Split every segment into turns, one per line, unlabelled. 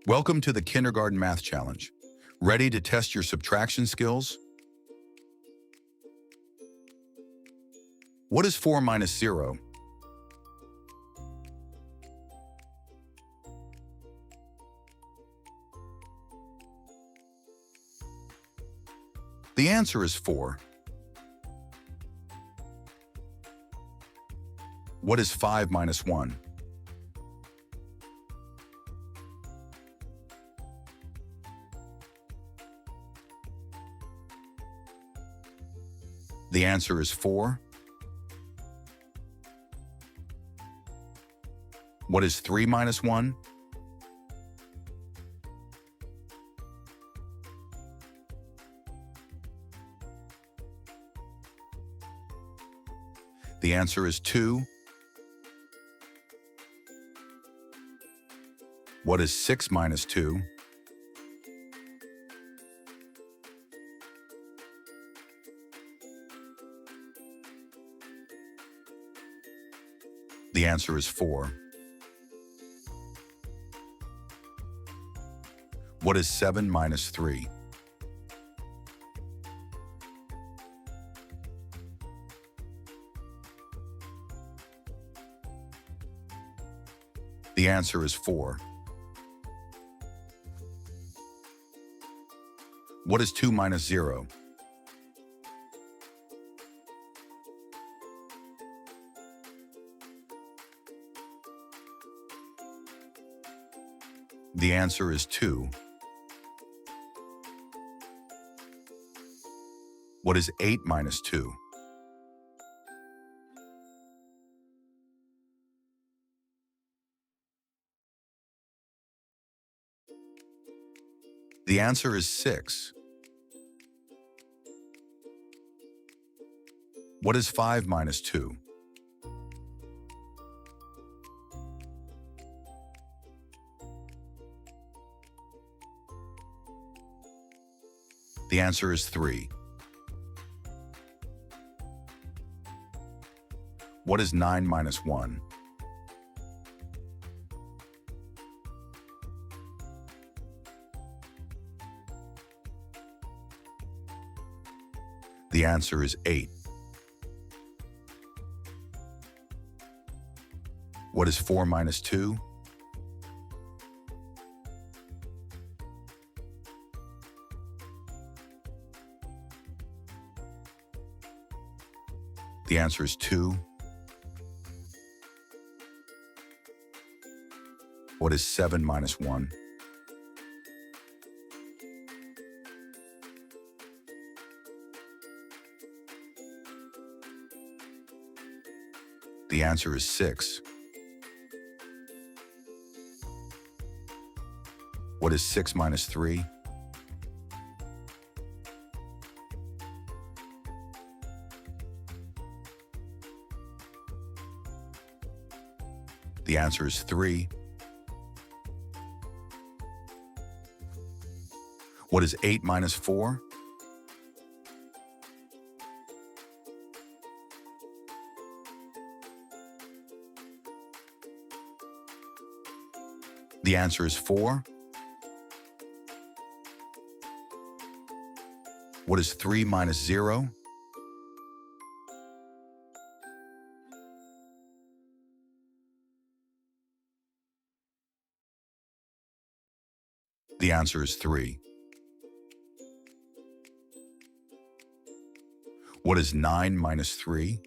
Welcome to the Kindergarten Math Challenge. Ready to test your subtraction skills? What is 4 minus 0? The answer is 4. What is 5 minus 1? The answer is 4. What is 3 minus 1? The answer is 2. What is 6 minus 2? The answer is 4. What is 7 minus 3? The answer is 4. What is 2 minus 0? The answer is 2. What is 8 minus 2? The answer is 6. What is 5 minus 2? The answer is 3. What is 9 minus 1? The answer is 8. What is 4 minus 2? The answer is 2. What is 7 minus 1? The answer is 6. What is 6 minus 3? The answer is 3. What is 8 minus 4? The answer is 4. What is 3 minus 0? The answer is 3. What is 9 minus 3?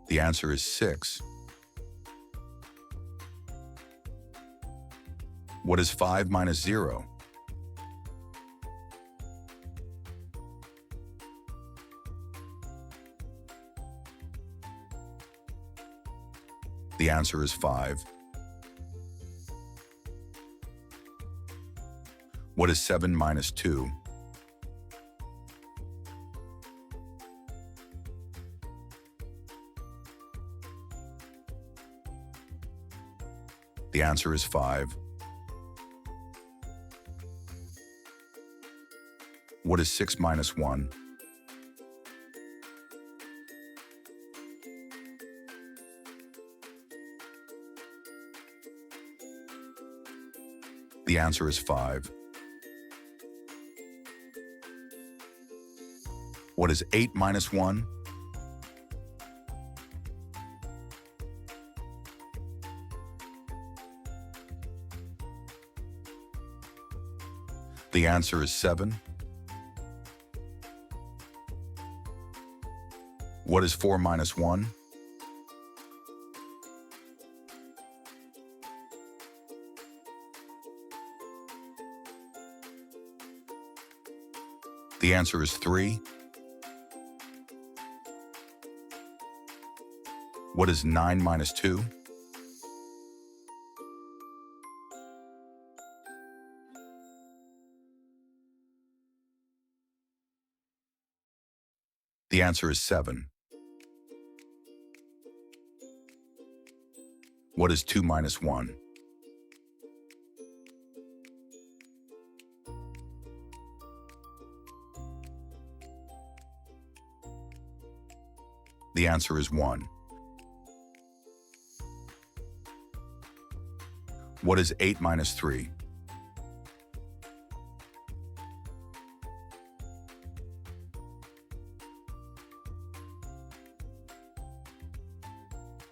The answer is 6. What is 5 minus 0? The answer is 5. What is 7 minus 2? The answer is 5. What is 6 minus 1? The answer is 5. What is 8 minus 1? The answer is 7. What is 4 minus 1? The answer is 3. What is 9 minus 2? The answer is 7. What is 2 minus 1? The answer is 1. What is 8 minus 3?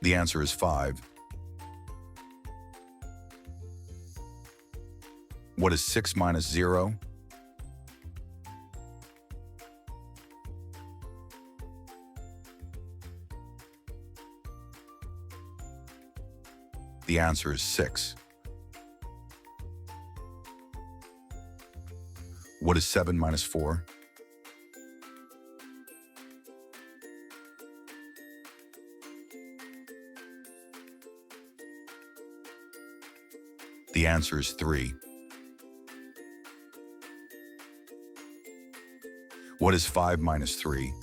The answer is 5. What is 6 minus 0? The answer is 6. What is 7 minus 4? The answer is 3. What is 5 minus 3?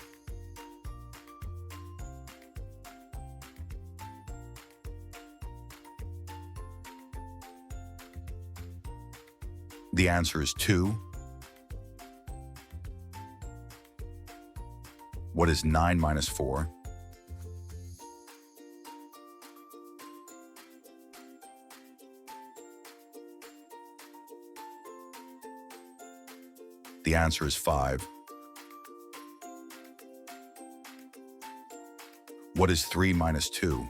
The answer is 2. What is 9 minus 4? The answer is 5. What is 3 minus 2?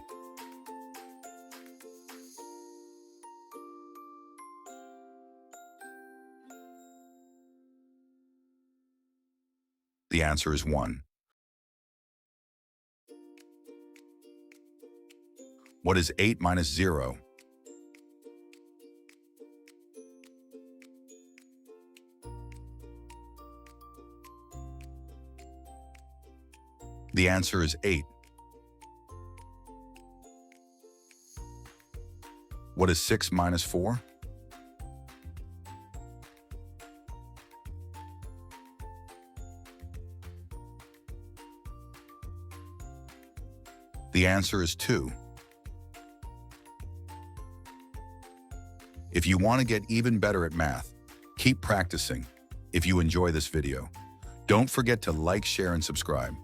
The answer is 1. What is 8 minus 0? The answer is 8. What is 6 minus 4? The answer is 2. If you want to get even better at math, keep practicing. If you enjoy this video, don't forget to like, share, and subscribe.